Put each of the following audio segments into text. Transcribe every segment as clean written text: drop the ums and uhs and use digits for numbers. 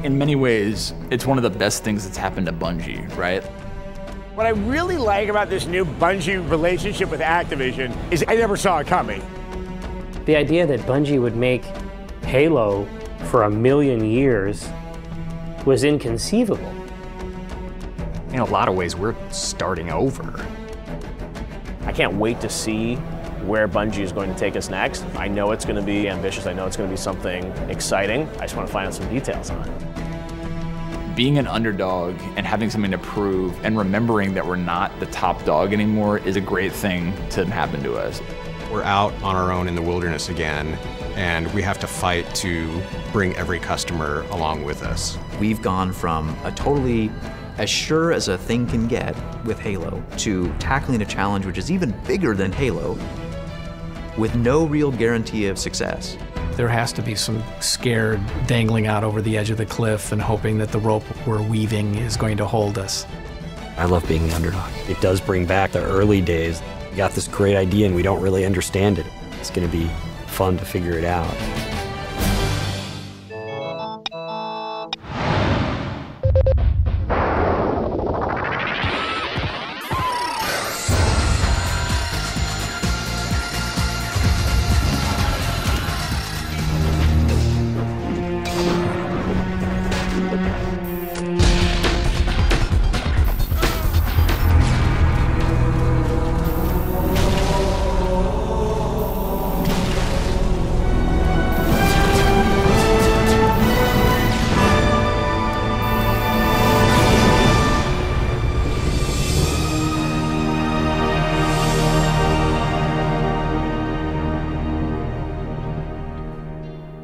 In many ways, it's one of the best things that's happened to Bungie, right? What I really like about this new Bungie relationship with Activision is I never saw it coming. The idea that Bungie would make Halo for 1,000,000 years was inconceivable. In a lot of ways, we're starting over. I can't wait to see where Bungie is going to take us next. I know it's going to be ambitious. I know it's going to be something exciting. I just want to find out some details on it. Being an underdog and having something to prove and remembering that we're not the top dog anymore is a great thing to happen to us. We're out on our own in the wilderness again, and we have to fight to bring every customer along with us. We've gone from a totally as sure as a thing can get with Halo to tackling a challenge which is even bigger than Halo with no real guarantee of success. There has to be some scared dangling out over the edge of the cliff and hoping that the rope we're weaving is going to hold us. I love being the underdog. It does bring back the early days. We got this great idea and we don't really understand it. It's going to be fun to figure it out.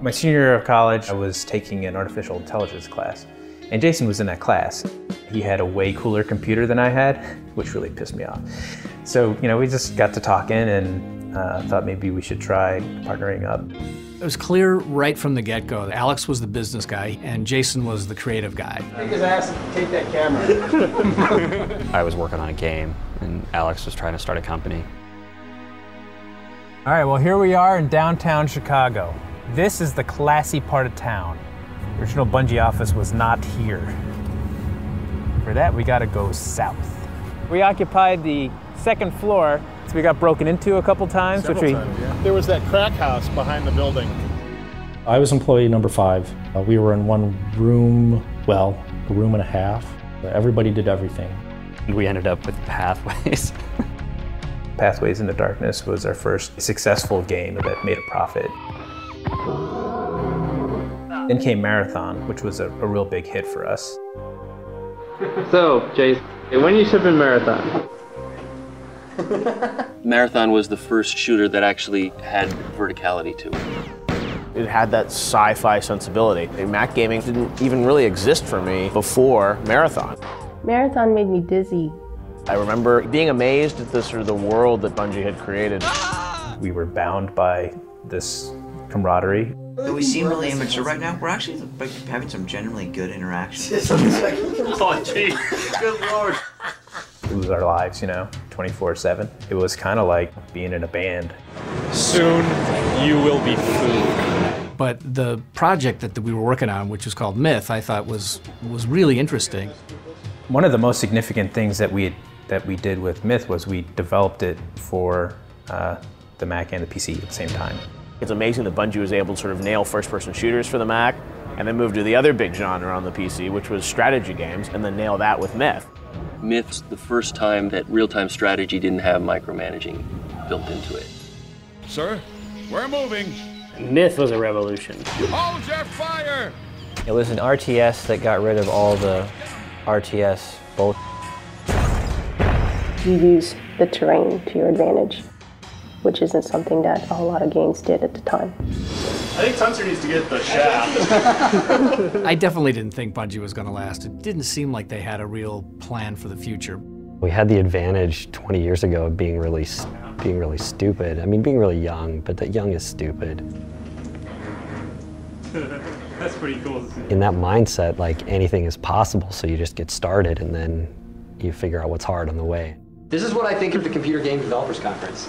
My senior year of college, I was taking an artificial intelligence class, and Jason was in that class. He had a way cooler computer than I had, which really pissed me off. So, we just got to talking and thought maybe we should try partnering up. It was clear right from the get-go that Alex was the business guy and Jason was the creative guy. Take his ass and take that camera. I was working on a game, and Alex was trying to start a company. All right, well, here we are in downtown Chicago. This is the classy part of town. The original Bungie office was not here. For that, we gotta go south. We occupied the second floor, so we got broken into a couple times. Several times, yeah. There was that crack house behind the building. I was employee number 5. We were in one room, well, a room and a half. Everybody did everything. We ended up with Pathways. Pathways into Darkness was our first successful game that made a profit. Then came Marathon, which was a real big hit for us. So, Jason, when you shipping Marathon? Marathon was the first shooter that actually had verticality to it. It had that sci-fi sensibility. Mac gaming didn't even really exist for me before Marathon. Marathon made me dizzy. I remember being amazed at the world that Bungie had created. We were bound by this camaraderie. Though we seem really immature right now, we're actually having some genuinely good interactions. Oh, geez. Good Lord. It was our lives, 24/7. It was kind of like being in a band. Soon, you will be food. But the project that we were working on, which was called Myth, I thought was really interesting. One of the most significant things that we did with Myth was we developed it for the Mac and the PC at the same time. It's amazing that Bungie was able to sort of nail first-person shooters for the Mac and then move to the other big genre on the PC, which was strategy games, and then nail that with Myth. Myth's the first time that real-time strategy didn't have micromanaging built into it. Sir, we're moving. Myth was a revolution. Hold your fire! It was an RTS that got rid of all the RTS both. You use the terrain to your advantage, which isn't something that a whole lot of games did at the time. I think Tunster needs to get the shaft. I definitely didn't think Bungie was going to last. It didn't seem like they had a real plan for the future. We had the advantage 20 years ago of being really stupid. I mean, being really young, but that young is stupid. That's pretty cool to see. In that mindset, like anything is possible, so you just get started and then you figure out what's hard on the way. This is what I think of the Computer Game Developers Conference.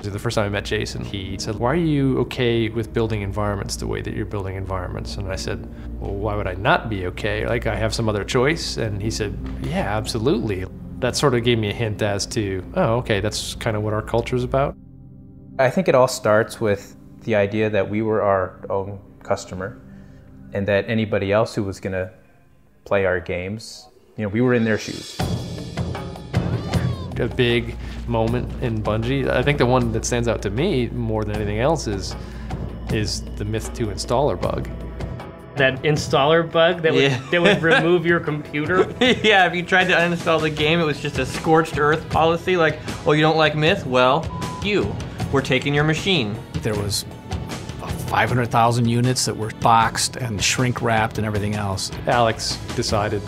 The first time I met Jason, he said, "Why are you okay with building environments the way that you're building environments?" And I said, "Well, why would I not be okay? Like, I have some other choice?" And he said, "Yeah, absolutely." That sort of gave me a hint as to, oh, okay, that's kind of what our culture is about. I think it all starts with the idea that we were our own customer and that anybody else who was going to play our games, you know, we were in their shoes. A big moment in Bungie. I think the one that stands out to me more than anything else is the Myth 2 installer bug. That installer bug that would remove your computer? Yeah, if you tried to uninstall the game, it was just a scorched earth policy, like, oh, you don't like Myth? Well, we're taking your machine. There was 500,000 units that were boxed and shrink wrapped and everything else. Alex decided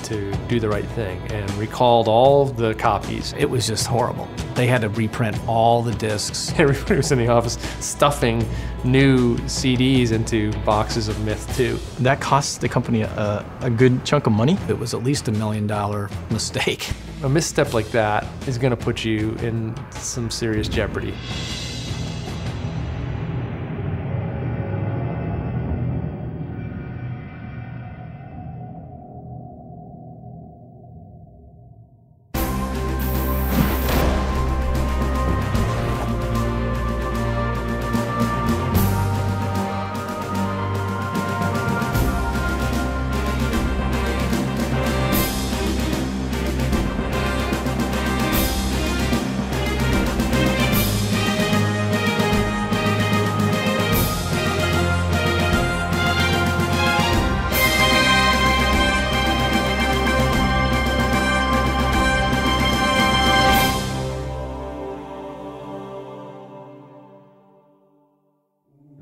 to do the right thing and recalled all the copies. It was just horrible. They had to reprint all the discs. Everybody was in the office stuffing new CDs into boxes of Myth 2. That cost the company a good chunk of money. It was at least $1 million mistake. A misstep like that is going to put you in some serious jeopardy.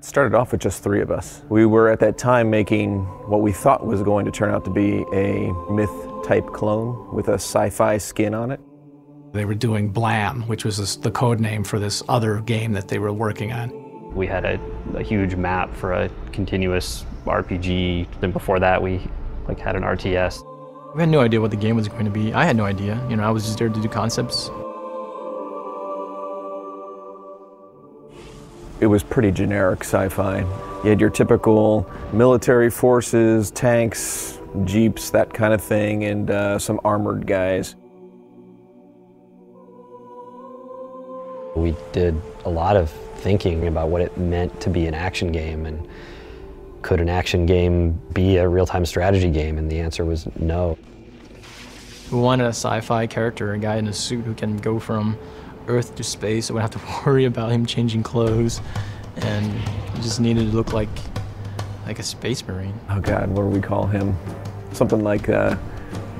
Started off with just 3 of us. We were at that time making what we thought was going to turn out to be a Myth-type clone with a sci-fi skin on it. They were doing Blam, which was the code name for this other game that they were working on. We had a huge map for a continuous RPG. Then before that, we had an RTS. We had no idea what the game was going to be. I had no idea. You know, I was just there to do concepts. It was pretty generic sci-fi. You had your typical military forces, tanks, jeeps, that kind of thing, and some armored guys. We did a lot of thinking about what it meant to be an action game, and could an action game be a real-time strategy game? And the answer was no. We wanted a sci-fi character, a guy in a suit who can go from Earth to space. I wouldn't have to worry about him changing clothes, and he just needed to look like a space marine. Oh God, what do we call him? Something like the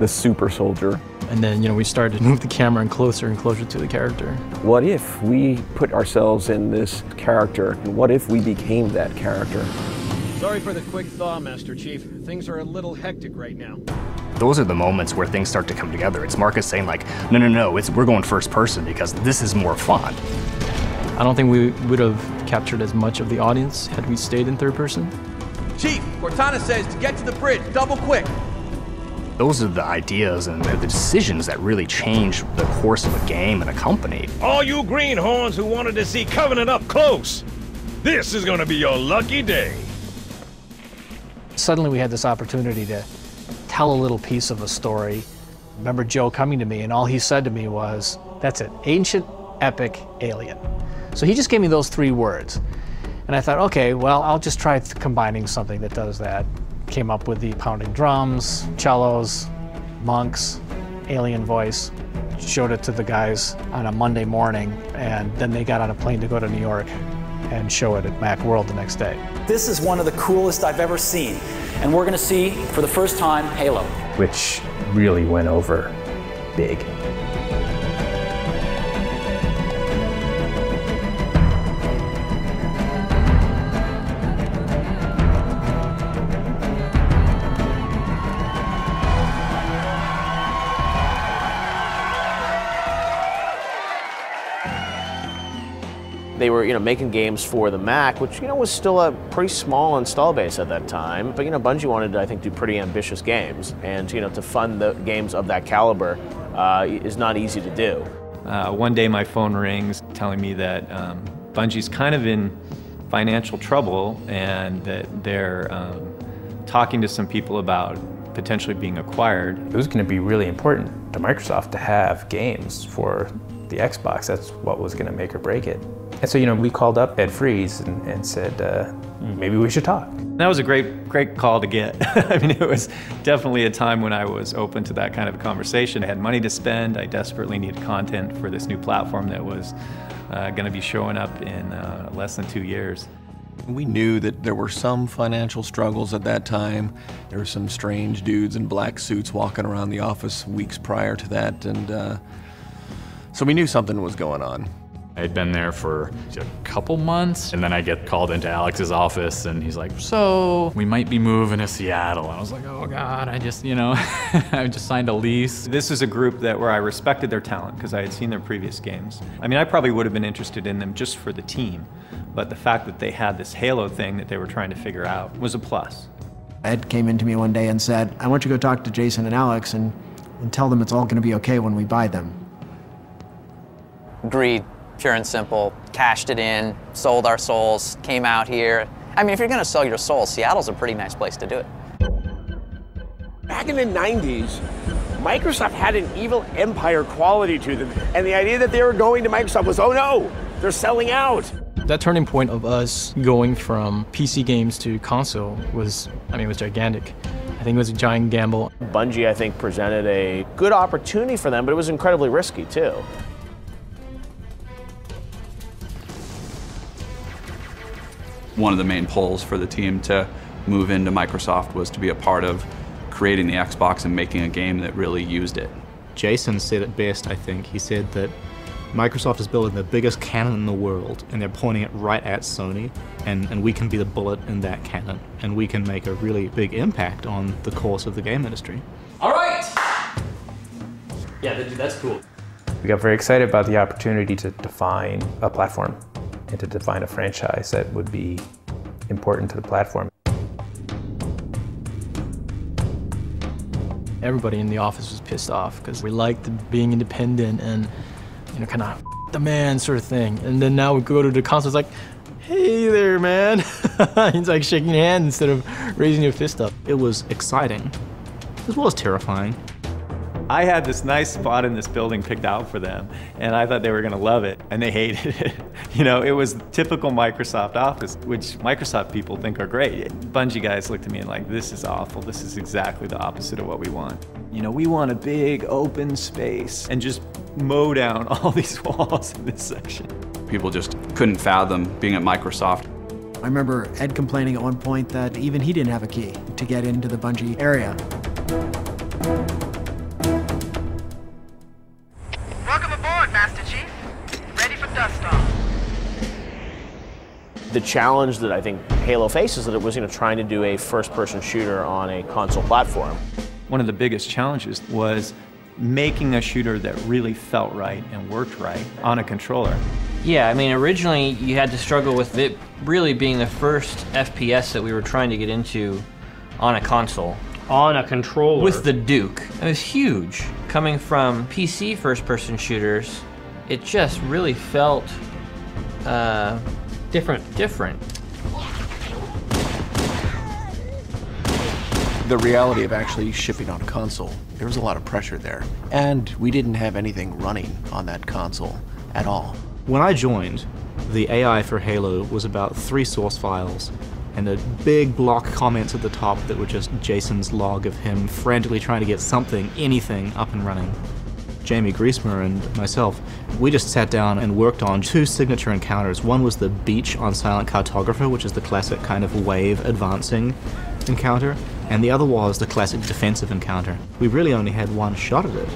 super soldier. And then, you know, we started to move the camera and closer to the character. What if we put ourselves in this character? What if we became that character? Sorry for the quick thaw, Master Chief. Things are a little hectic right now. Those are the moments where things start to come together. It's Marcus saying like, no, we're going first person because this is more fun. I don't think we would have captured as much of the audience had we stayed in third person. Chief, Cortana says to get to the bridge, double quick. Those are the ideas and the decisions that really change the course of a game and a company. All you greenhorns who wanted to see Covenant up close, this is going to be your lucky day. Suddenly we had this opportunity to tell a little piece of a story. I remember Joe coming to me, and all he said to me was, "That's it, ancient, epic, alien." So he just gave me those 3 words. And I thought, okay, well, I'll just try combining something that does that. Came up with the pounding drums, cellos, monks, alien voice. Showed it to the guys on a Monday morning, and then they got on a plane to go to New York and show it at Macworld the next day. This is one of the coolest I've ever seen. And we're going to see, for the first time, Halo. Which really went over big. They were, making games for the Mac, which, was still a pretty small install base at that time. But, Bungie wanted to, I think, do pretty ambitious games. And, to fund the games of that caliber, is not easy to do. One day my phone rings telling me that Bungie's kind of in financial trouble and that they're talking to some people about potentially being acquired. It was going to be really important to Microsoft to have games for the Xbox. That's what was going to make or break it. And so, we called up Ed Freeze and said, maybe we should talk. That was a great call to get. I mean, it was definitely a time when I was open to that kind of a conversation. I had money to spend. I desperately needed content for this new platform that was going to be showing up in less than 2 years. We knew that there were some financial struggles at that time. There were some strange dudes in black suits walking around the office weeks prior to that, and so we knew something was going on. I had been there for a couple months, and then I get called into Alex's office, and he's like, so we might be moving to Seattle. And I was like, oh God, I just, I just signed a lease. This is a group where I respected their talent because I had seen their previous games. I mean, I probably would have been interested in them just for the team, but the fact that they had this Halo thing that they were trying to figure out was a plus. Ed came into me one day and said, I want you to go talk to Jason and Alex and tell them it's all going to be okay when we buy them. Agreed. Pure and simple, cashed it in, sold our souls, came out here. I mean, if you're gonna sell your soul, Seattle's a pretty nice place to do it. Back in the 90s, Microsoft had an evil empire quality to them, and the idea that they were going to Microsoft was, oh no, they're selling out. That turning point of us going from PC games to console was gigantic. I think it was a giant gamble. Bungie, I think, presented a good opportunity for them, but it was incredibly risky too. One of the main pulls for the team to move into Microsoft was to be a part of creating the Xbox and making a game that really used it. Jason said it best, I think. He said that Microsoft is building the biggest cannon in the world, and they're pointing it right at Sony, and we can be the bullet in that cannon, and we can make a really big impact on the course of the game industry. All right! Yeah, that's cool. We got very excited about the opportunity to define a platform and to define a franchise that would be important to the platform. Everybody in the office was pissed off because we liked being independent and, kind of the man sort of thing. And then now we go to the console, it's like, hey there, man. He's like shaking your hand instead of raising your fist up. It was exciting, as well as terrifying. I had this nice spot in this building picked out for them, and I thought they were gonna love it, and they hated it. It was typical Microsoft Office, which Microsoft people think are great. Bungie guys looked at me and like, this is awful. This is exactly the opposite of what we want. We want a big open space and just mow down all these walls in this section. People just couldn't fathom being at Microsoft. I remember Ed complaining at one point that even he didn't have a key to get into the Bungie area. Welcome aboard, Master Chief. Ready for dust off. The challenge that I think Halo faces is that it was trying to do a first-person shooter on a console platform. One of the biggest challenges was making a shooter that really felt right and worked right on a controller. Yeah, originally you had to struggle with it really being the first FPS that we were trying to get into on a console. On a controller. With the Duke. It was huge. Coming from PC first-person shooters, it just really felt different. The reality of actually shipping on a console, there was a lot of pressure there. And we didn't have anything running on that console at all. When I joined, the AI for Halo was about 3 source files and a big block comments at the top that were just Jason's log of him frantically trying to get something, anything, up and running. Jamie Griesmer and myself, we just sat down and worked on 2 signature encounters. One was the beach on Silent Cartographer, which is the classic kind of wave advancing encounter, and the other was the classic defensive encounter. We really only had one shot at it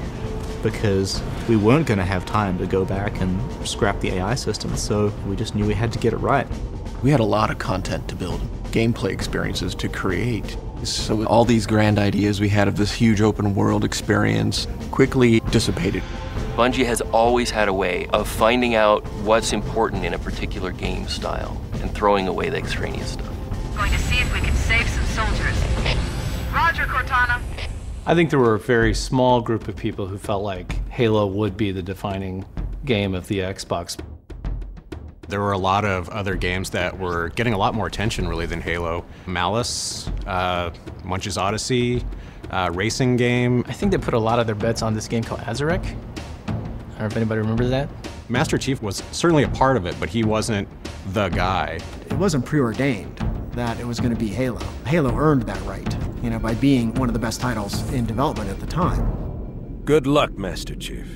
because we weren't going to have time to go back and scrap the AI system, so we just knew we had to get it right. We had a lot of content to build, gameplay experiences to create. So all these grand ideas we had of this huge open world experience quickly dissipated. Bungie has always had a way of finding out what's important in a particular game style and throwing away the extraneous stuff. Going to see if we can save some soldiers. Roger, Cortana. I think there were a very small group of people who felt like Halo would be the defining game of the Xbox. There were a lot of other games that were getting a lot more attention really than Halo. Malice, Munch's Odyssey, racing game. I think they put a lot of their bets on this game called Azarek. I don't know if anybody remembers that. Master Chief was certainly a part of it, but he wasn't the guy. It wasn't preordained that it was going to be Halo. Halo earned that right, you know, by being one of the best titles in development at the time. Good luck, Master Chief.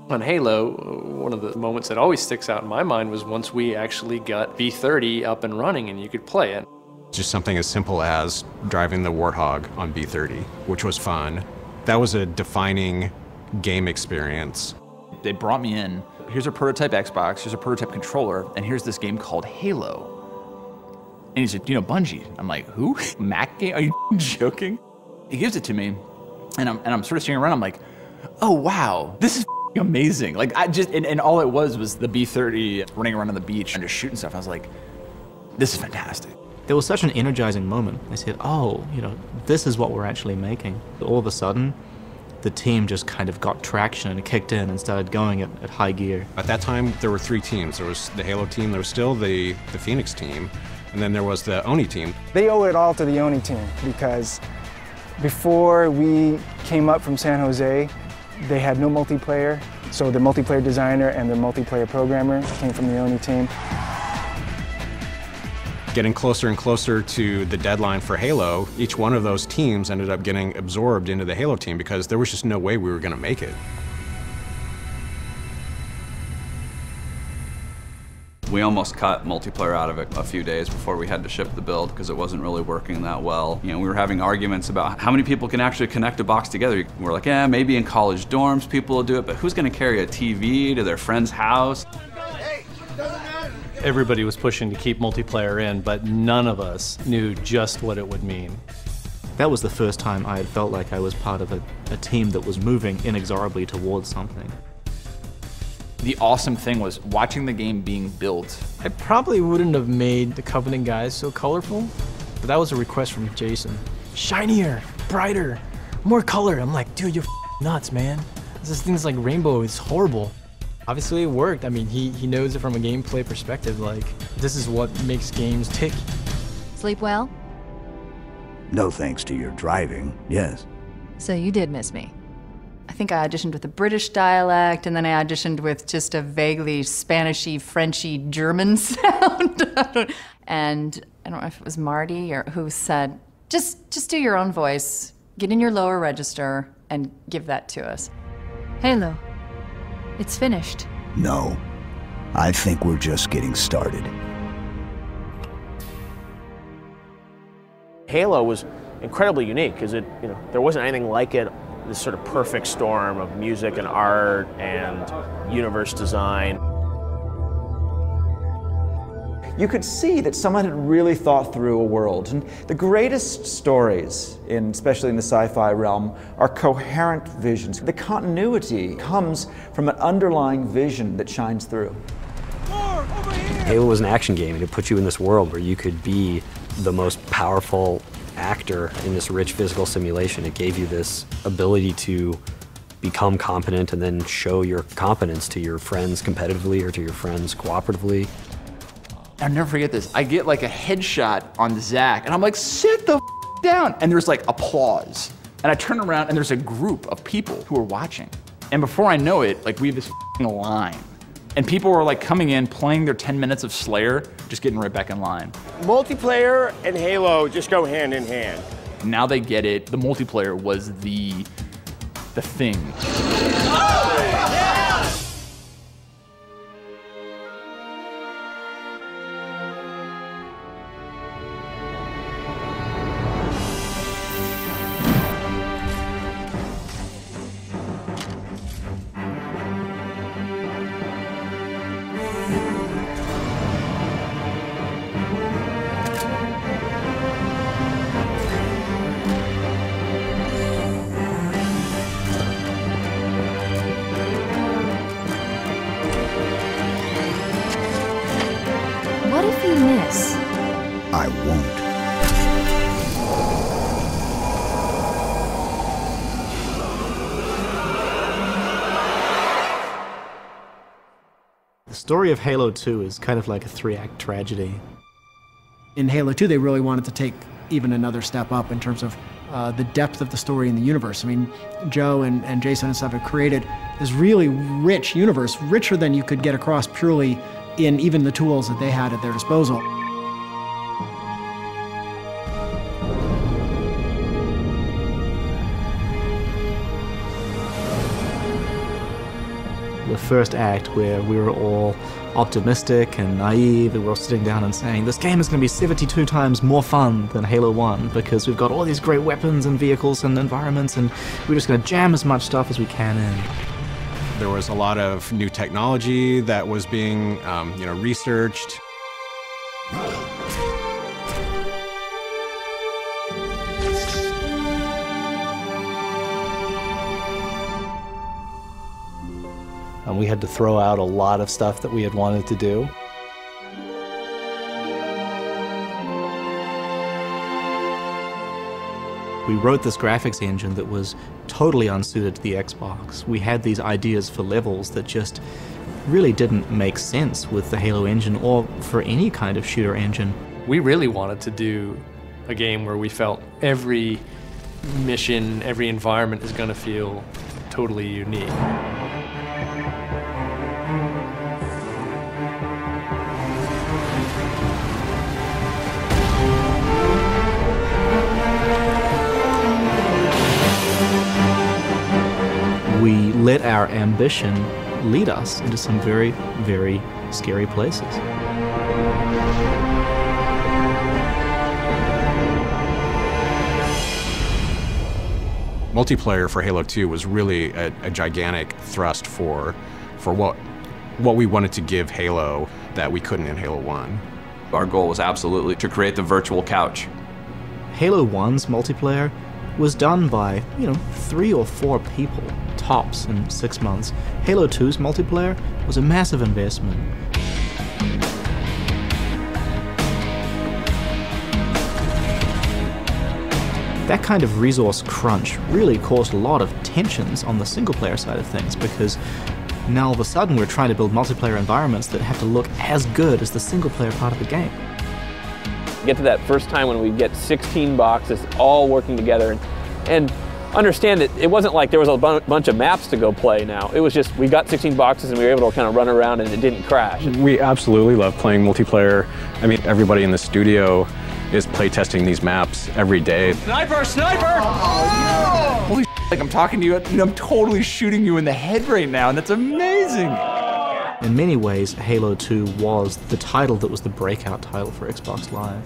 On Halo, one of the moments that always sticks out in my mind was once we actually got B30 up and running and you could play it. Just something as simple as driving the Warthog on B30, which was fun. That was a defining game experience. They brought me in. Here's a prototype Xbox, here's a prototype controller, and here's this game called Halo. And he said, you know, Bungie. I'm like, who? Mac game? Are you joking? He gives it to me, and I'm sort of staring around. I'm like, oh wow, this is amazing. Like I just, and all it was the B30 running around on the beach and just shooting stuff. I was like, this is fantastic. There was such an energizing moment. I said, oh, you know, this is what we're actually making. All of a sudden, the team just kind of got traction and kicked in and started going at high gear. At that time, there were 3 teams. There was the Halo team, there was still the Phoenix team, and then there was the Oni team. They owe it all to the Oni team because before we came up from San Jose, they had no multiplayer, so the multiplayer designer and the multiplayer programmer came from the Oni team. Getting closer and closer to the deadline for Halo, each one of those teams ended up getting absorbed into the Halo team because there was just no way we were going to make it. We almost cut multiplayer out of it a few days before we had to ship the build because it wasn't really working that well. You know, we were having arguments about how many people can actually connect a box together. We're like, yeah, maybe in college dorms people will do it, but who's going to carry a TV to their friend's house? Everybody was pushing to keep multiplayer in, but none of us knew just what it would mean. That was the first time I had felt like I was part of a team that was moving inexorably towards something. The awesome thing was watching the game being built. I probably wouldn't have made the Covenant guys so colorful, but that was a request from Jason. Shinier, brighter, more color. I'm like, dude, you're nuts, man. This thing's like rainbow, it's horrible. Obviously it worked. I mean, he knows it from a gameplay perspective. Like, this is what makes games tick. Sleep well? No thanks to your driving, yes. So you did miss me. I think I auditioned with a British dialect, and then I auditioned with just a vaguely Spanishy, Frenchy, German sound. And I don't know if it was Marty or who said, just do your own voice, get in your lower register, and give that to us. Halo. It's finished. No, I think we're just getting started. Halo was incredibly unique because there wasn't anything like it. This sort of perfect storm of music and art and universe design. You could see that someone had really thought through a world. And the greatest stories, especially in the sci-fi realm, are coherent visions. The continuity comes from an underlying vision that shines through. Halo was an action game, and it put you in this world where you could be the most powerful actor in this rich physical simulation. It gave you this ability to become competent and then show your competence to your friends competitively or to your friends cooperatively. I'll never forget this. I get like a headshot on Zach, and I'm like, sit the down. And there's like applause. And I turn around, and there's a group of people who are watching. And before I know it, like we have this line. And people were like coming in, playing their 10 minutes of Slayer, just getting right back in line. Multiplayer and Halo just go hand in hand. Now they get it. The multiplayer was the thing. What if you miss? I won't. The story of Halo 2 is kind of like a 3-act tragedy. In Halo 2, they really wanted to take even another step up in terms of the depth of the story in the universe. I mean, Joe and Jason and stuff have created this really rich universe, richer than you could get across purely in even the tools that they had at their disposal. The first act where we were all optimistic and naive, and we're all sitting down and saying, this game is going to be 72 times more fun than Halo 1 because we've got all these great weapons and vehicles and environments, and we're just going to jam as much stuff as we can in. There was a lot of new technology that was being, researched. And we had to throw out a lot of stuff that we had wanted to do. We wrote this graphics engine that was totally unsuited to the Xbox. We had these ideas for levels that just really didn't make sense with the Halo engine or for any kind of shooter engine. We really wanted to do a game where we felt every mission, every environment is going to feel totally unique. We let our ambition lead us into some very, very scary places. Multiplayer for Halo 2 was really a gigantic thrust for what we wanted to give Halo that we couldn't in Halo 1. Our goal was absolutely to create the virtual couch. Halo 1's multiplayer was done by, 3 or 4 people, tops, in 6 months. Halo 2's multiplayer was a massive investment. That kind of resource crunch really caused a lot of tensions on the single-player side of things, because now all of a sudden we're trying to build multiplayer environments that have to look as good as the single-player part of the game. Get to that first time when we get 16 boxes all working together, and understand that it wasn't like there was a bunch of maps to go play now. It was just we got 16 boxes and we were able to kind of run around and it didn't crash. We absolutely love playing multiplayer. I mean, everybody in the studio is playtesting these maps every day. Sniper! Sniper! Oh, holy shit, like I'm talking to you and I'm totally shooting you in the head right now, and that's amazing. In many ways, Halo 2 was the title that was the breakout title for Xbox Live.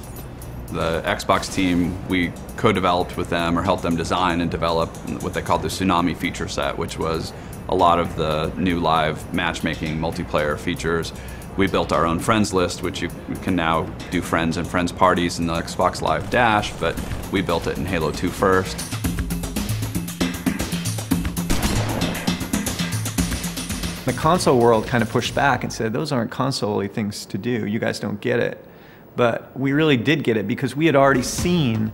The Xbox team, we co-developed with them or helped them design and develop what they called the Tsunami feature set, which was a lot of the new live matchmaking multiplayer features. We built our own friends list, which you can now do friends and friends parties in the Xbox Live Dash, but we built it in Halo 2 first. The console world kind of pushed back and said, those aren't console-y things to do, you guys don't get it. But we really did get it because we had already seen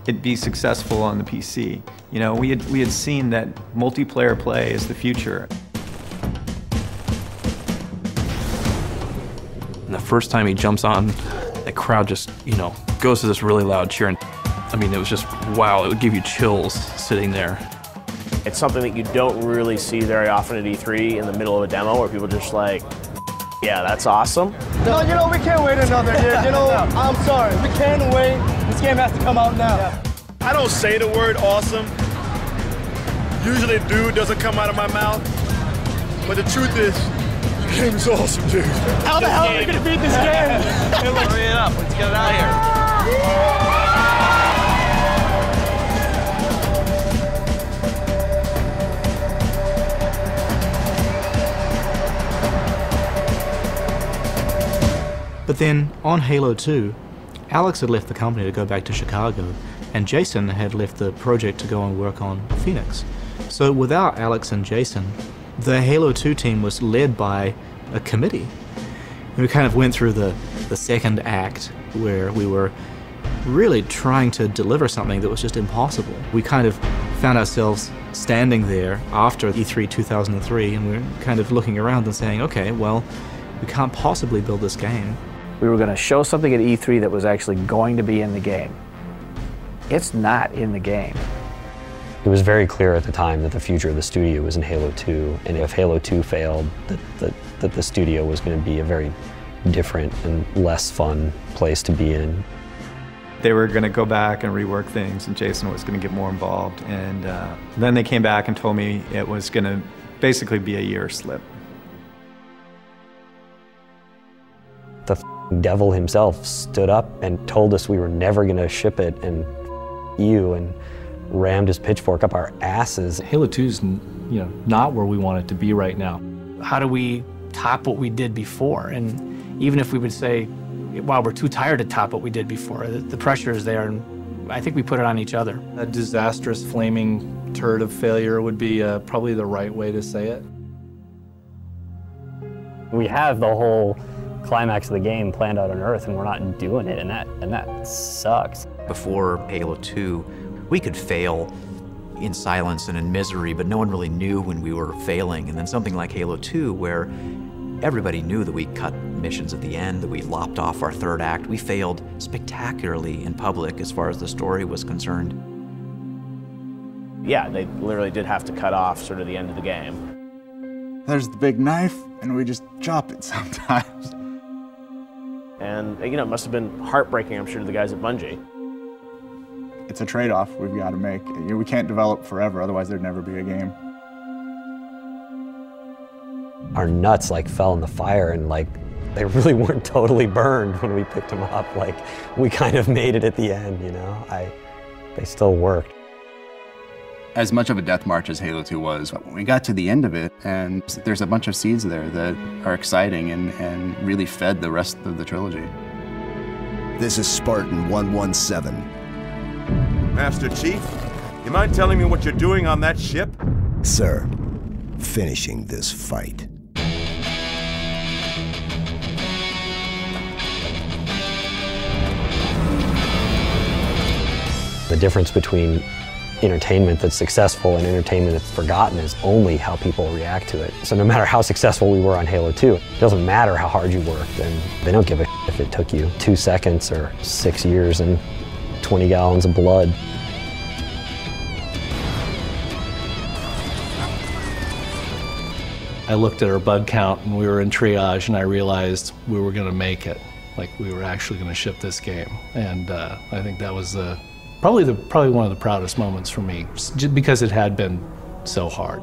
it be successful on the PC. You know, we had seen that multiplayer play is the future. And the first time he jumps on, the crowd just, goes to this really loud cheer. And I mean, it was just, wow, it would give you chills sitting there. It's something that you don't really see very often at E3 in the middle of a demo where people are just like, yeah, that's awesome. No, we can't wait another year. I'm sorry, we can't wait. This game has to come out now. Yeah. I don't say the word awesome. Usually dude doesn't come out of my mouth. But the truth is, the game is awesome, dude. How the hell are we gonna beat this game? Hurry it up, let's get it out of here. But then, on Halo 2, Alex had left the company to go back to Chicago, and Jason had left the project to go and work on Phoenix. So without Alex and Jason, the Halo 2 team was led by a committee. We kind of went through the second act, where we were really trying to deliver something that was just impossible. We kind of found ourselves standing there after E3 2003, and we were kind of looking around and saying, okay, well, we can't possibly build this game. We were going to show something at E3 that was actually going to be in the game. It's not in the game. It was very clear at the time that the future of the studio was in Halo 2, and if Halo 2 failed, that the studio was going to be a very different and less fun place to be in. They were going to go back and rework things, and Jason was going to get more involved. And then they came back and told me it was going to basically be a year slip. The devil himself stood up and told us we were never going to ship it, and rammed his pitchfork up our asses. Halo 2's, not where we want it to be right now. How do we top what we did before? And even if we would say, wow, we're too tired to top what we did before, the pressure is there, and I think we put it on each other. A disastrous flaming turd of failure would be probably the right way to say it. We have the whole climax of the game planned out on Earth, and we're not doing it, and that sucks. Before Halo 2, we could fail in silence and in misery, but no one really knew when we were failing. And then something like Halo 2, where everybody knew that we cut missions at the end, that we lopped off our third act. We failed spectacularly in public as far as the story was concerned. Yeah, they literally did have to cut off sort of the end of the game. There's the big knife, and we just chop it sometimes. And, it must have been heartbreaking, I'm sure, to the guys at Bungie. It's a trade-off we've got to make. We can't develop forever, otherwise there'd never be a game. Our nuts fell in the fire, and they really weren't totally burned when we picked them up. We kind of made it at the end, they still worked. As much of a death march as Halo 2 was, when we got to the end of it, and there's a bunch of seeds there that are exciting and really fed the rest of the trilogy. This is Spartan 117. Master Chief, you mind telling me what you're doing on that ship? Sir, finishing this fight. The difference between entertainment that's successful and entertainment that's forgotten is only how people react to it. So no matter how successful we were on Halo 2, it doesn't matter how hard you worked, and they don't give a shit if it took you 2 seconds or 6 years and 20 gallons of blood. I looked at our bug count and we were in triage, and I realized we were going to make it. We were actually going to ship this game. And I think that was probably one of the proudest moments for me, just because it had been so hard.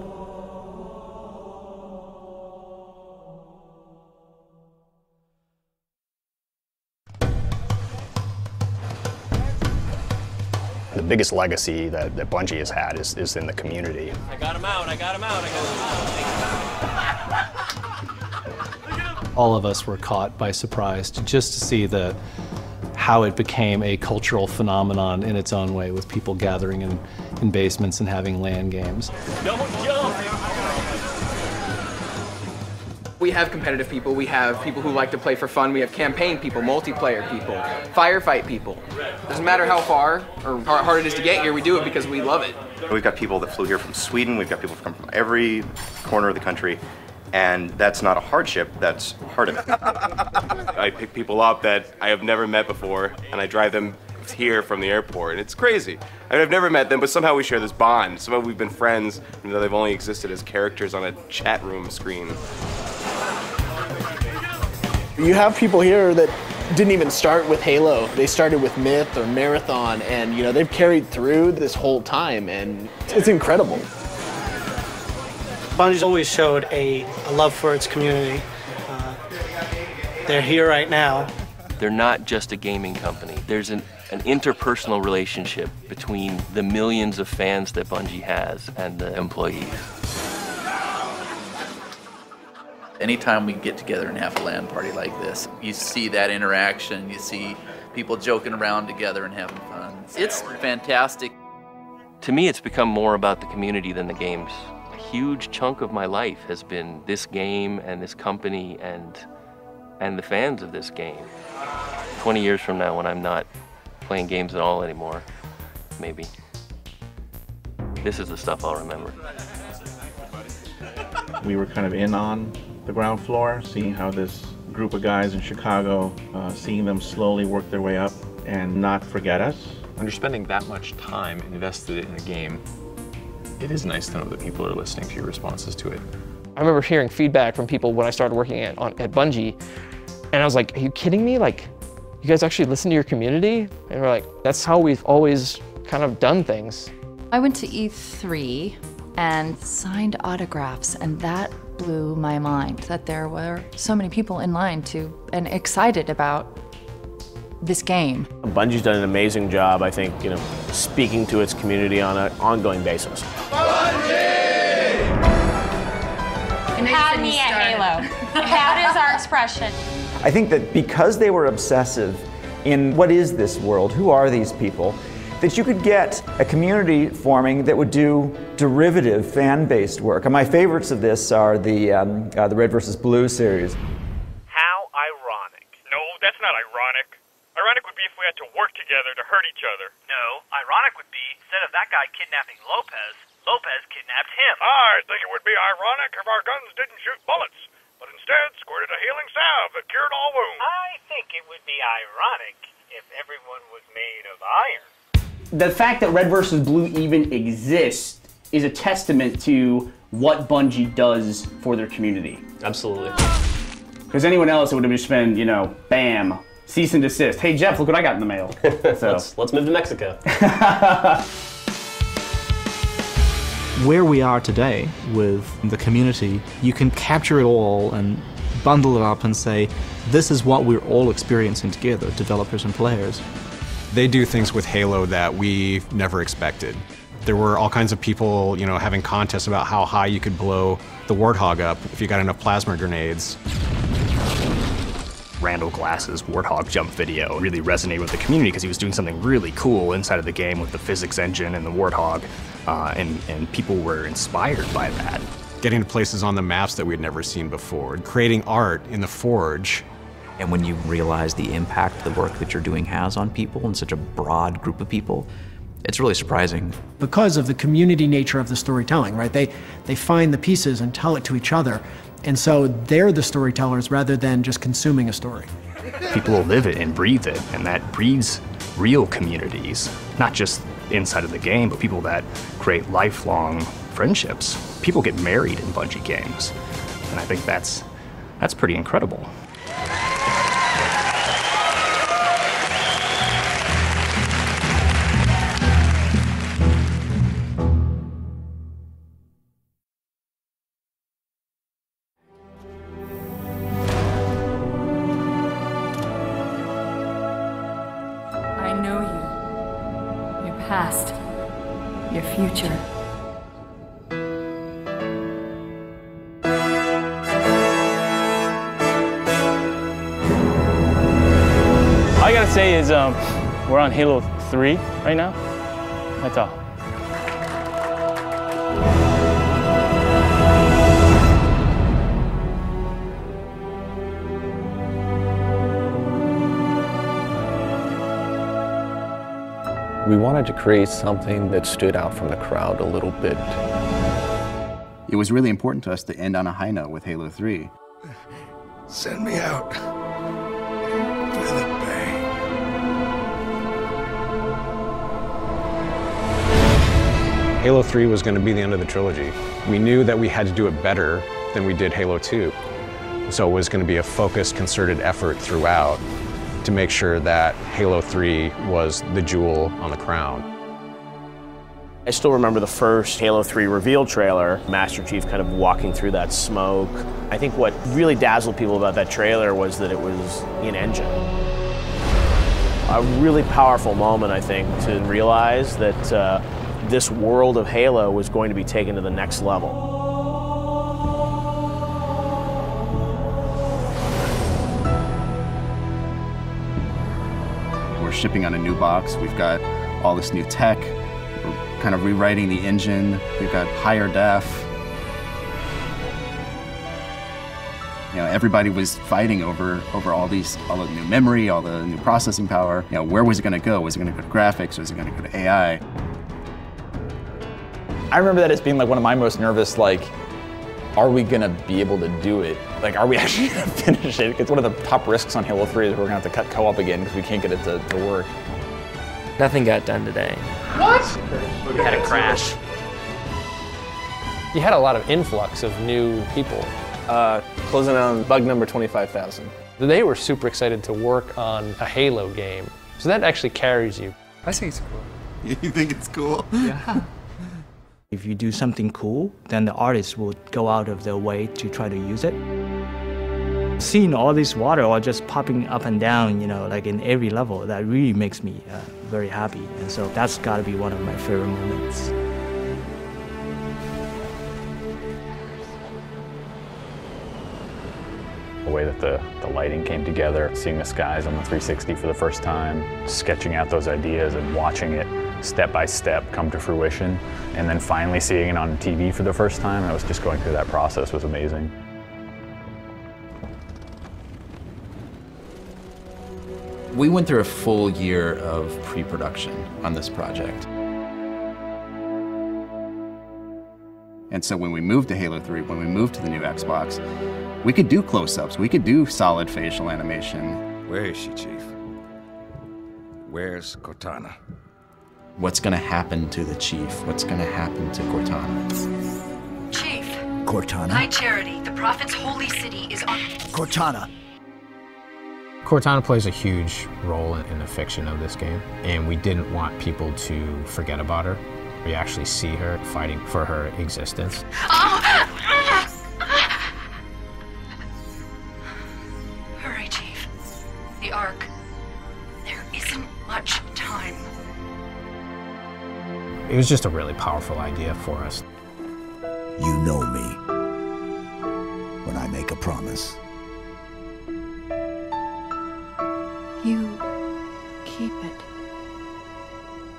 The biggest legacy that Bungie has had is in the community. I got him out, I got him out, I got him out. All of us were caught by surprise just to see how it became a cultural phenomenon in its own way, with people gathering in basements and having LAN games. Don't jump! We have competitive people, we have people who like to play for fun, we have campaign people, multiplayer people, firefight people. Doesn't matter how far or how hard it is to get here, we do it because we love it. We've got people that flew here from Sweden, we've got people who come from every corner of the country, and that's not a hardship, that's part of it. I pick people up that I have never met before, and I drive them here from the airport, and it's crazy. I mean, I've never met them, but somehow we share this bond. Somehow we've been friends, even though they've only existed as characters on a chat room screen. You have people here that didn't even start with Halo. They started with Myth or Marathon, and they've carried through this whole time, and it's incredible. Bungie's always showed a love for its community. They're here right now. They're not just a gaming company. There's an interpersonal relationship between the millions of fans that Bungie has and the employees. Anytime we get together and have a LAN party like this, you see that interaction, you see people joking around together and having fun. It's fantastic. To me, it's become more about the community than the games. A huge chunk of my life has been this game and this company and the fans of this game. 20 years from now, when I'm not playing games at all anymore, maybe, this is the stuff I'll remember. We were kind of in on the ground floor, seeing how this group of guys in Chicago, seeing them slowly work their way up and not forget us. When you're spending that much time invested in a game, it is nice to know that people are listening to your responses to it. I remember hearing feedback from people when I started working at Bungie, and I was like, are you kidding me? Like, you guys actually listen to your community? And we're like, that's how we've always kind of done things. I went to E3 and signed autographs, and that blew my mind that there were so many people in line and excited about this game. Bungie's done an amazing job, I think, speaking to its community on an ongoing basis. Had me at Halo. That is our expression. I think that because they were obsessive in what is this world, who are these people, that you could get a community forming that would do derivative fan-based work. And my favorites of this are the Red vs. Blue series. How ironic. No, that's not ironic. Ironic would be if we had to work together to hurt each other. No, ironic would be instead of that guy kidnapping Lopez, Lopez kidnapped him. I think it would be ironic if our guns didn't shoot bullets, but instead squirted a healing salve that cured all wounds. I think it would be ironic if everyone was made of iron. The fact that Red vs. Blue even exists is a testament to what Bungie does for their community. Absolutely. Because anyone else, it would have just been, bam, cease and desist. Hey Jeff, look what I got in the mail. So. let's move to Mexico. Where we are today with the community, you can capture it all and bundle it up and say, this is what we're all experiencing together, developers and players. They do things with Halo that we never expected. There were all kinds of people, having contests about how high you could blow the Warthog up if you got enough plasma grenades. Randall Glass's Warthog jump video really resonated with the community because he was doing something really cool inside of the game with the physics engine and the Warthog, and people were inspired by that. Getting to places on the maps that we'd never seen before, creating art in the Forge. And when you realize the impact the work that you're doing has on people and such a broad group of people, it's really surprising. Because of the community nature of the storytelling, right? They find the pieces and tell it to each other. And so they're the storytellers rather than just consuming a story. People will live it and breathe it, and that breeds real communities, not just inside of the game, but people that create lifelong friendships. People get married in Bungie games, and I think that's pretty incredible. I know you, your past, your future. All I gotta say is we're on Halo 3 right now. That's all. We wanted to create something that stood out from the crowd a little bit. It was really important to us to end on a high note with Halo 3. Send me out with a bang. Halo 3 was going to be the end of the trilogy. We knew that we had to do it better than we did Halo 2. So it was going to be a focused, concerted effort throughout to make sure that Halo 3 was the jewel on the crown. I still remember the first Halo 3 reveal trailer, Master Chief kind of walking through that smoke. I think what really dazzled people about that trailer was that it was in-engine. A really powerful moment, I think, to realize that this world of Halo was going to be taken to the next level. We're shipping on a new box. We've got all this new tech. We're kind of rewriting the engine. We've got higher def. Everybody was fighting over all the new memory, all the new processing power. Where was it going to go? Was it going to go to graphics? Was it going to go to AI? I remember that as being like one of my most nervous, are we gonna be able to do it? Like, are we actually gonna finish it? It's one of the top risks on Halo 3 is we're gonna have to cut co-op again because we can't get it to work. Nothing got done today. What? We had a crash. You had a lot of influx of new people. Closing on bug number 25,000. They were super excited to work on a Halo game. So that actually carries you. I think it's cool. You think it's cool? Yeah. If you do something cool, then the artists will go out of their way to try to use it. Seeing all this water all just popping up and down, you know, like in every level, that really makes me very happy. And so that's got to be one of my favorite moments. The way that the lighting came together, seeing the skies on the 360 for the first time, sketching out those ideas and watching it step by step come to fruition, and then finally seeing it on TV for the first time. I was just going through that process was amazing. We went through a full year of pre-production on this project. And so when we moved to Halo 3, when we moved to the new Xbox, we could do close-ups, we could do solid facial animation. Where is she, Chief? Where's Cortana? What's gonna happen to the Chief? What's gonna happen to Cortana? Chief. Cortana? High Charity, the Prophet's holy city is on... Cortana. Cortana plays a huge role in the fiction of this game, and we didn't want people to forget about her. We actually see her fighting for her existence. Hurry, Chief. The Ark. There isn't much time. It was just a really powerful idea for us. You know me when I make a promise. You keep it.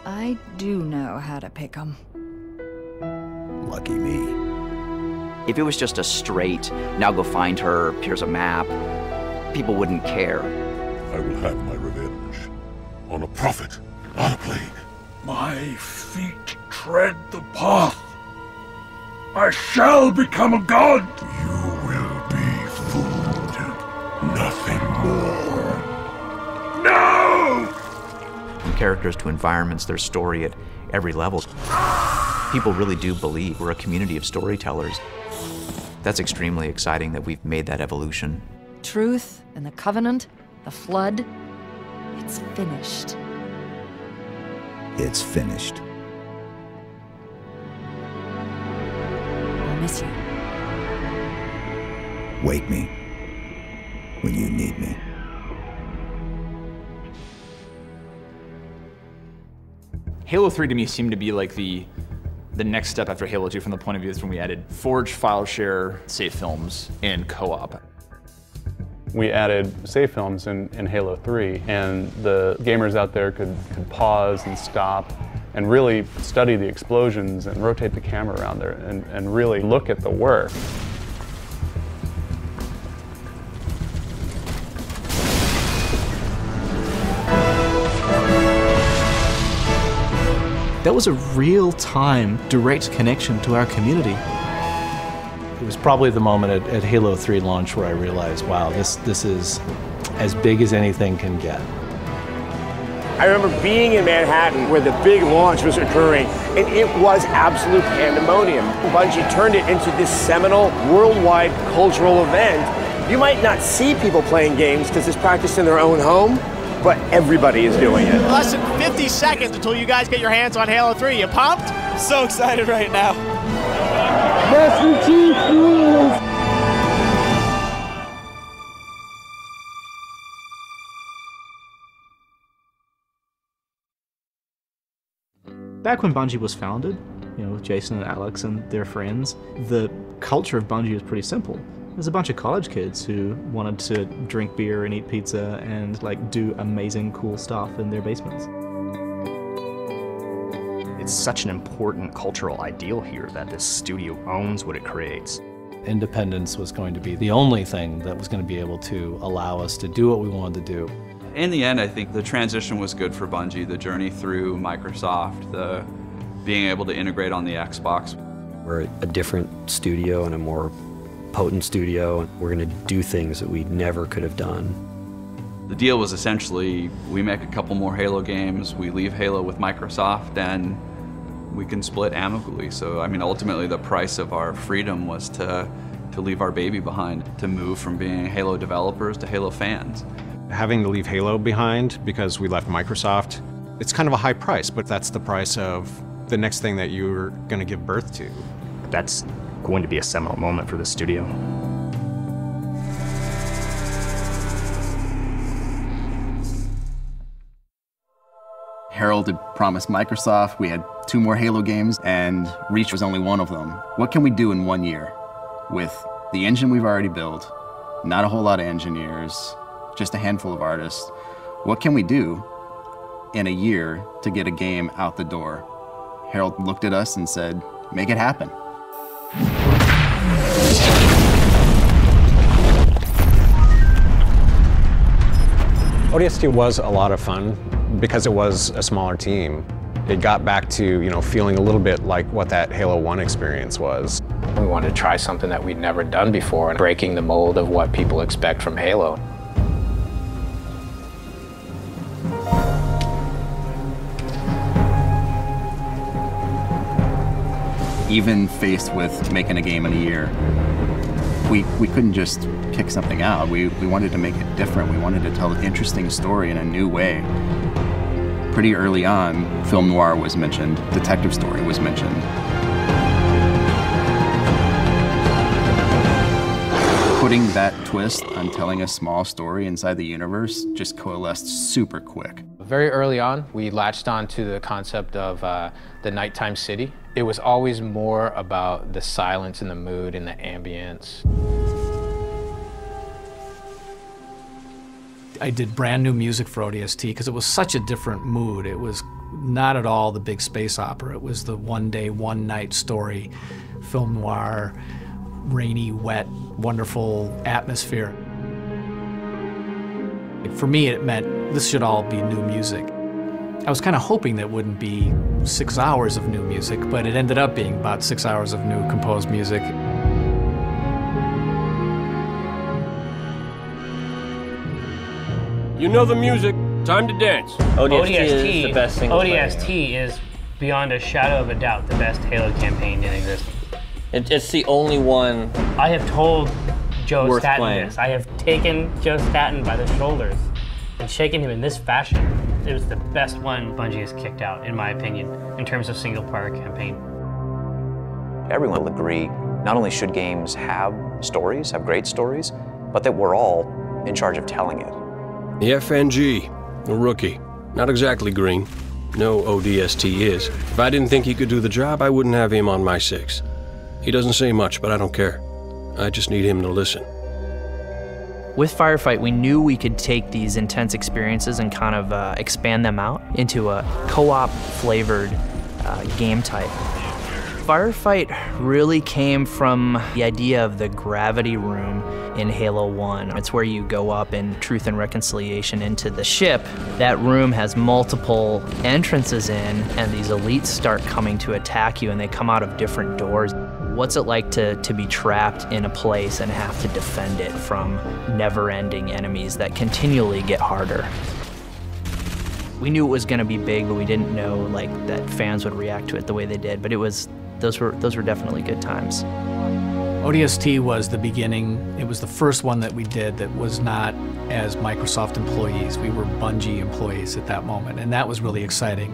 I do know how to pick 'em. Lucky me. If it was just a straight, now go find her, here's a map, people wouldn't care. I will have my revenge on a prophet, not a plague. My feet tread the path. I shall become a god. You will be food, nothing more. No! From characters to environments, there's story at every level. People really do believe we're a community of storytellers. That's extremely exciting that we've made that evolution. Truth and the Covenant, the Flood, it's finished. It's finished. I'll miss you. Wake me when you need me. Halo 3 to me seemed to be like the next step after Halo 2 from the point of view is when we added Forge, File Share, Save Films, and Co-op. We added save films in Halo 3, and the gamers out there could pause and stop and really study the explosions and rotate the camera around there and really look at the work. That was a real-time, direct connection to our community. It was probably the moment at Halo 3 launch where I realized, wow, this is as big as anything can get. I remember being in Manhattan where the big launch was occurring, and it was absolute pandemonium. Bungie turned it into this seminal, worldwide cultural event. You might not see people playing games because it's practiced in their own home, but everybody is doing it. Less than 50 seconds until you guys get your hands on Halo 3. You pumped? So excited right now. Master Chief rules! Back when Bungie was founded, you know, with Jason and Alex and their friends, the culture of Bungie was pretty simple. There's a bunch of college kids who wanted to drink beer and eat pizza and like do amazing cool stuff in their basements. It's such an important cultural ideal here that this studio owns what it creates. Independence was going to be the only thing that was going to be able to allow us to do what we wanted to do. In the end, I think the transition was good for Bungie, the journey through Microsoft, the being able to integrate on the Xbox. We're a different studio and a more potent studio. We're going to do things that we never could have done. The deal was essentially, we make a couple more Halo games, we leave Halo with Microsoft, and we can split amicably. So, I mean, ultimately the price of our freedom was to leave our baby behind, to move from being Halo developers to Halo fans. Having to leave Halo behind because we left Microsoft, it's kind of a high price, but that's the price of the next thing that you're going to give birth to. That's going to be a seminal moment for the studio. Harold had promised Microsoft, we had 2 more Halo games, and Reach was only one of them. What can we do in 1 year with the engine we've already built, not a whole lot of engineers, just a handful of artists? What can we do in a year to get a game out the door? Harold looked at us and said, make it happen. ODST was a lot of fun because it was a smaller team. It got back to, feeling a little bit like what that Halo 1 experience was. We wanted to try something that we'd never done before and breaking the mold of what people expect from Halo. Even faced with making a game in a year, we couldn't just kick something out. We wanted to make it different. We wanted to tell an interesting story in a new way. Pretty early on, film noir was mentioned, detective story was mentioned. Putting that twist on telling a small story inside the universe just coalesced super quick. Very early on, we latched on to the concept of the nighttime city. It was always more about the silence and the mood and the ambience. I did brand new music for ODST because it was such a different mood. It was not at all the big space opera. It was the one day, one night story, film noir, rainy, wet, wonderful atmosphere. For me, it meant this should all be new music. I was kind of hoping that wouldn't be 6 hours of new music, but it ended up being about 6 hours of new composed music. You know the music, time to dance. ODST is the best single player. ODST is, beyond a shadow of a doubt, the best Halo campaign in existence. It's the only one. I have told Joe worth Staten playing. this. I have taken Joe Staten by the shoulders and shaken him in this fashion. It was the best one Bungie has kicked out, in my opinion, in terms of single-player campaign. Everyone will agree, not only should games have stories, have great stories, but that we're all in charge of telling it. The FNG, a rookie. Not exactly green. No ODST is. If I didn't think he could do the job, I wouldn't have him on my 6. He doesn't say much, but I don't care. I just need him to listen. With Firefight, we knew we could take these intense experiences and kind of expand them out into a co-op flavored game type. Firefight really came from the idea of the gravity room in Halo 1. It's where you go up in Truth and Reconciliation into the ship. That room has multiple entrances in, and these elites start coming to attack you, and they come out of different doors. What's it like to be trapped in a place and have to defend it from never-ending enemies that continually get harder? We knew it was going to be big, but we didn't know that fans would react to it the way they did. But those were definitely good times. ODST was the beginning. It was the first one that we did that was not as Microsoft employees. We were Bungie employees at that moment, and that was really exciting.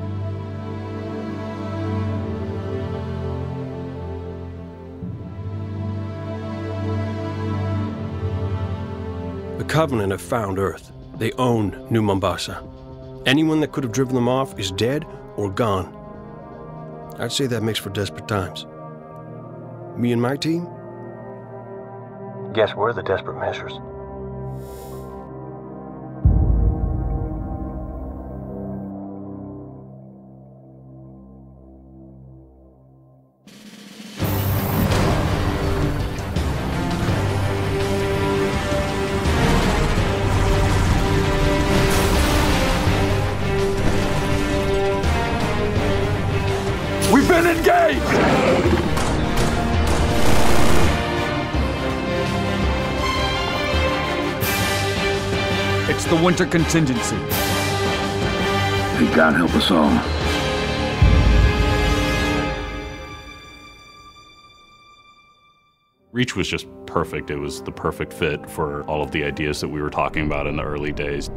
The Covenant have found Earth. They own New Mombasa. Anyone that could have driven them off is dead or gone. I'd say that makes for desperate times. Me and my team? Guess we're the desperate measures. We've been engaged! It's the winter contingency. He can't help us all. Reach was just perfect. It was the perfect fit for all of the ideas that we were talking about in the early days.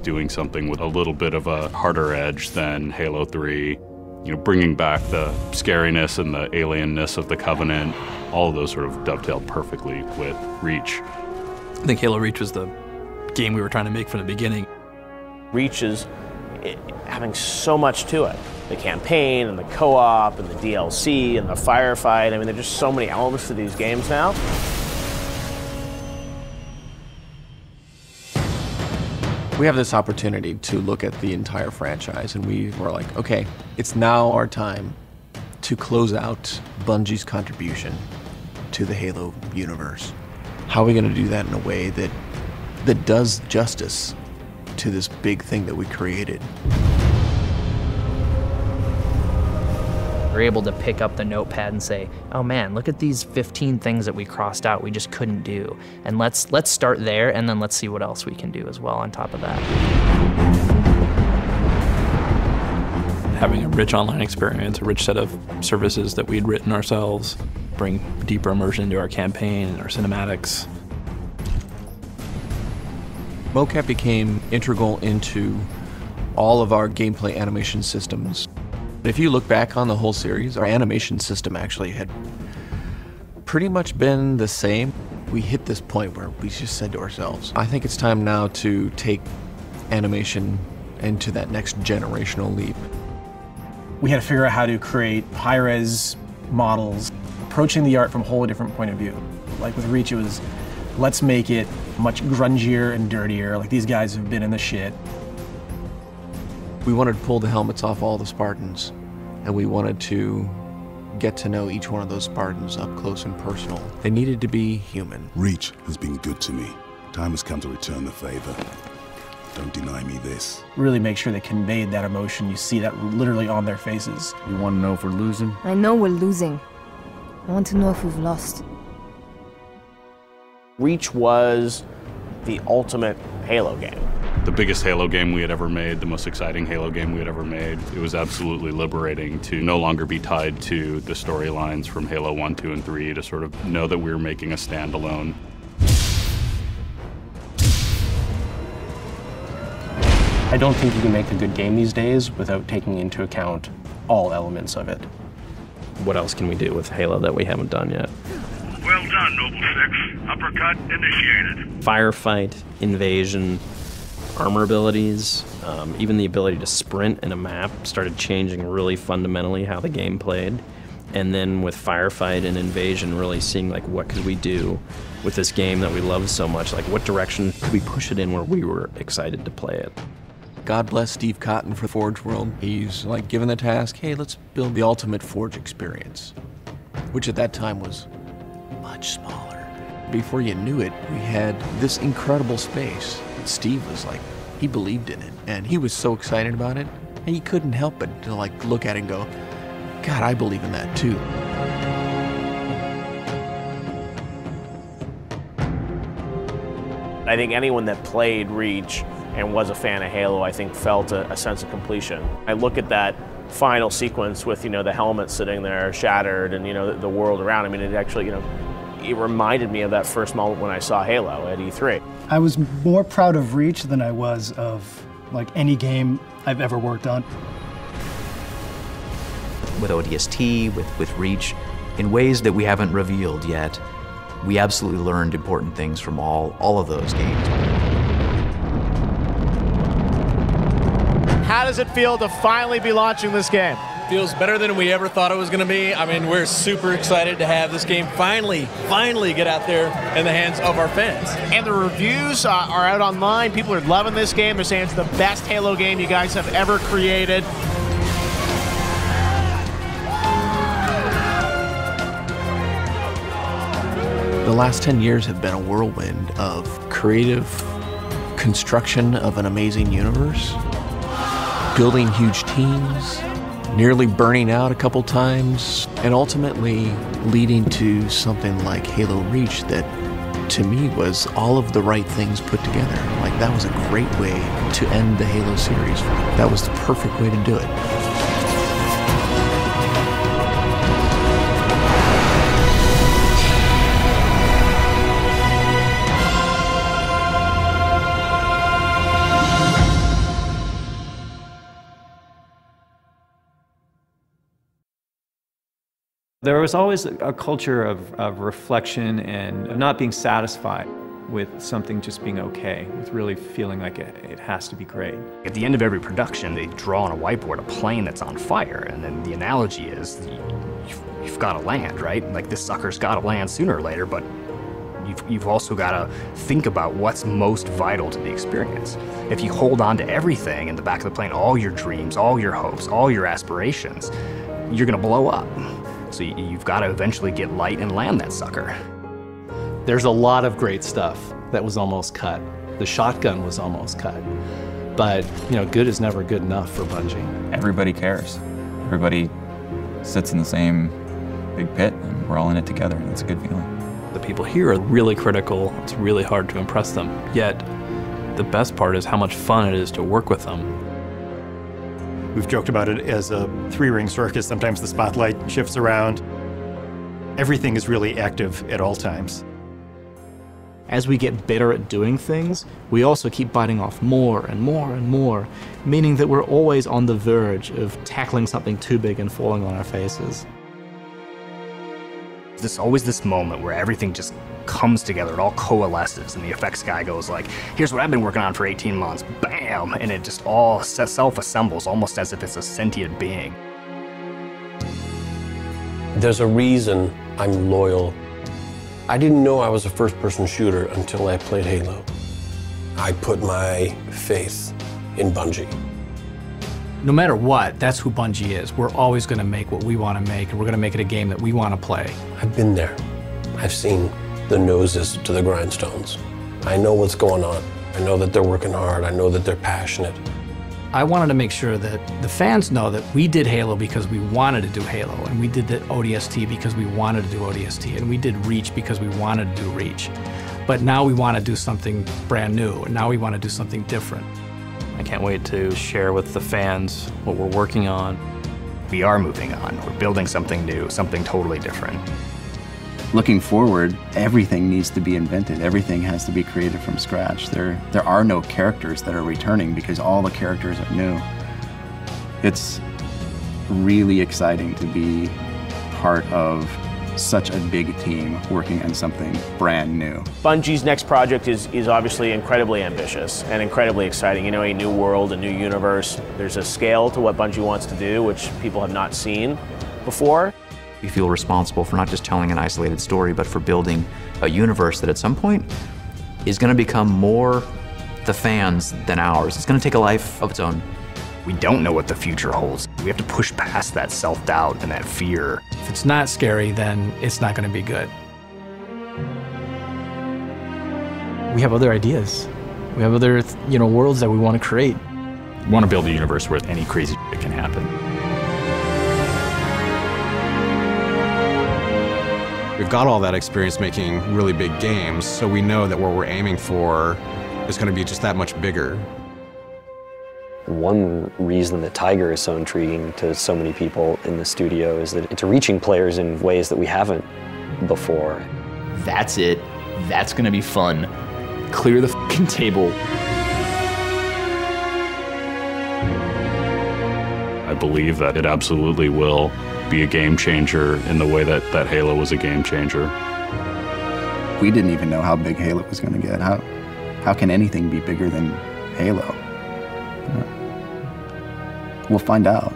Doing something with a little bit of a harder edge than Halo 3, you know, bringing back the scariness and the alienness of the Covenant, all of those sort of dovetailed perfectly with Reach. I think Halo Reach was the game we were trying to make from the beginning. Reach is having so much to it. The campaign and the co-op and the DLC and the firefight. I mean, there's just so many elements to these games now. We have this opportunity to look at the entire franchise, and we were like, okay, it's now our time to close out Bungie's contribution to the Halo universe. How are we going to do that in a way that does justice to this big thing that we created? We're able to pick up the notepad and say, oh man, look at these 15 things that we crossed out we just couldn't do. And let's start there, and then let's see what else we can do as well on top of that. Having a rich online experience, a rich set of services that we'd written ourselves, bring deeper immersion into our campaign and our cinematics. Mocap became integral into all of our gameplay animation systems. If you look back on the whole series, our animation system actually had pretty much been the same. We hit this point where we just said to ourselves, I think it's time now to take animation into that next generational leap. We had to figure out how to create high-res models, approaching the art from a whole different point of view. Like with Reach, it was, let's make it much grungier and dirtier, like these guys have been in the shit. We wanted to pull the helmets off all the Spartans, and we wanted to get to know each one of those Spartans up close and personal. They needed to be human. Reach has been good to me. Time has come to return the favor. Don't deny me this. Really make sure they conveyed that emotion. You see that literally on their faces. You want to know if we're losing? I know we're losing. I want to know if we've lost. Reach was the ultimate Halo game. The biggest Halo game we had ever made, the most exciting Halo game we had ever made. It was absolutely liberating to no longer be tied to the storylines from Halo 1, 2, and 3, to sort of know that we were making a standalone. I don't think you can make a good game these days without taking into account all elements of it. What else can we do with Halo that we haven't done yet? Well done, Noble Six. Uppercut initiated. Firefight, invasion, armor abilities, even the ability to sprint in a map started changing really fundamentally how the game played. And then with Firefight and Invasion, really seeing like what could we do with this game that we love so much, like what direction could we push it in where we were excited to play it. God bless Steve Cotton for Forge World. He's like given the task, hey, let's build the ultimate Forge experience, which at that time was much smaller. Before you knew it, we had this incredible space. Steve was like, he believed in it, and he was so excited about it, and he couldn't help but to like look at it and go, God, I believe in that too. I think anyone that played Reach and was a fan of Halo, I think felt a sense of completion. I look at that final sequence with, the helmet sitting there shattered and, the world around. I mean, it actually, it reminded me of that first moment when I saw Halo at E3. I was more proud of Reach than I was of, like, any game I've ever worked on. With ODST, with Reach, in ways that we haven't revealed yet, we absolutely learned important things from all of those games. How does it feel to finally be launching this game? Feels better than we ever thought it was going to be. I mean, we're super excited to have this game finally get out there in the hands of our fans. And the reviews are out online. People are loving this game. They're saying it's the best Halo game you guys have ever created. The last 10 years have been a whirlwind of creative construction of an amazing universe, building huge teams, nearly burning out a couple times, and ultimately leading to something like Halo Reach that to me was all of the right things put together. Like, that was a great way to end the Halo series. That was the perfect way to do it. There was always a culture of reflection and not being satisfied with something just being okay, with really feeling like it has to be great. At the end of every production, they draw on a whiteboard a plane that's on fire, and then the analogy is you've got to land, right? Like, this sucker's got to land sooner or later, but you've also got to think about what's most vital to the experience. If you hold on to everything in the back of the plane, all your dreams, all your hopes, all your aspirations, you're going to blow up. So you've got to eventually get light and land that sucker. There's a lot of great stuff that was almost cut. The shotgun was almost cut. But, you know, good is never good enough for Bungie. Everybody cares. Everybody sits in the same big pit, and we're all in it together, and it's a good feeling. The people here are really critical. It's really hard to impress them. Yet, the best part is how much fun it is to work with them. We've joked about it as a three-ring circus. Sometimes the spotlight shifts around. Everything is really active at all times. As we get better at doing things, we also keep biting off more and more and more, meaning that we're always on the verge of tackling something too big and falling on our faces. There's always this moment where everything just comes together, it all coalesces, and the effects guy goes like, here's what I've been working on for 18 months, bam, and it just all self-assembles, almost as if it's a sentient being. There's a reason I'm loyal. I didn't know I was a first-person shooter until I played Halo. I put my faith in Bungie. No matter what, that's who Bungie is. We're always going to make what we want to make, and we're going to make it a game that we want to play. I've been there. I've seen the noses to the grindstones. I know what's going on. I know that they're working hard. I know that they're passionate. I wanted to make sure that the fans know that we did Halo because we wanted to do Halo, and we did the ODST because we wanted to do ODST, and we did Reach because we wanted to do Reach. But now we want to do something brand new, and now we want to do something different. I can't wait to share with the fans what we're working on. We are moving on. We're building something new, something totally different. Looking forward, everything needs to be invented. Everything has to be created from scratch. There are no characters that are returning because all the characters are new. It's really exciting to be part of such a big team working on something brand new. Bungie's next project is obviously incredibly ambitious and incredibly exciting. You know, a new world, a new universe. There's a scale to what Bungie wants to do, which people have not seen before. We feel responsible for not just telling an isolated story, but for building a universe that at some point is going to become more the fans than ours. It's going to take a life of its own. We don't know what the future holds. We have to push past that self-doubt and that fear. If it's not scary, then it's not going to be good. We have other ideas. We have other, worlds that we want to create. We want to build a universe where any crazy shit can happen. We've got all that experience making really big games, so we know that what we're aiming for is going to be just that much bigger. One reason that Tiger is so intriguing to so many people in the studio is that it's reaching players in ways that we haven't before. That's it. That's gonna be fun. Clear the fucking table. I believe that it absolutely will be a game changer in the way that Halo was a game changer. We didn't even know how big Halo was going to get. How can anything be bigger than Halo? We'll find out.